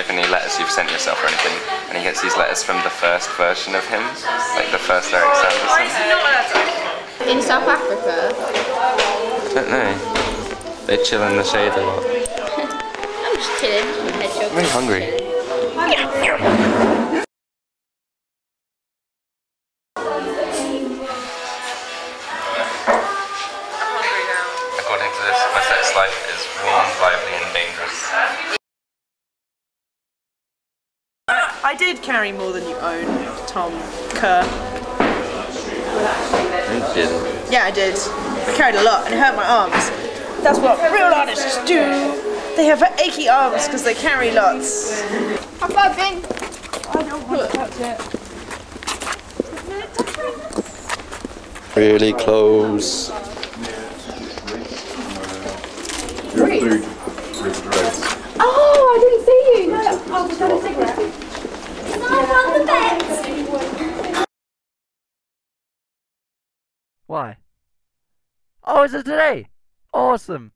open any letters you've sent yourself or anything, and he gets these letters from the first version of him, like the first Eric Sanderson. Why is he not allowed to open it? In South Africa? I don't know. They chill in the shade a lot. I'm just chilling. I'm really hungry. According to this, my sex life is warm, lively and dangerous. I did carry more than you own, Tom Kerr. You didn't. Yeah, I did. I carried a lot and it hurt my arms. That's what real artists do. They have achy arms because they carry lots. High five, Ben. I don't want to touch it. Really close. Oh, I didn't see you. Oh, was that a cigarette? I won the bet. Why? Oh, is it today? Awesome.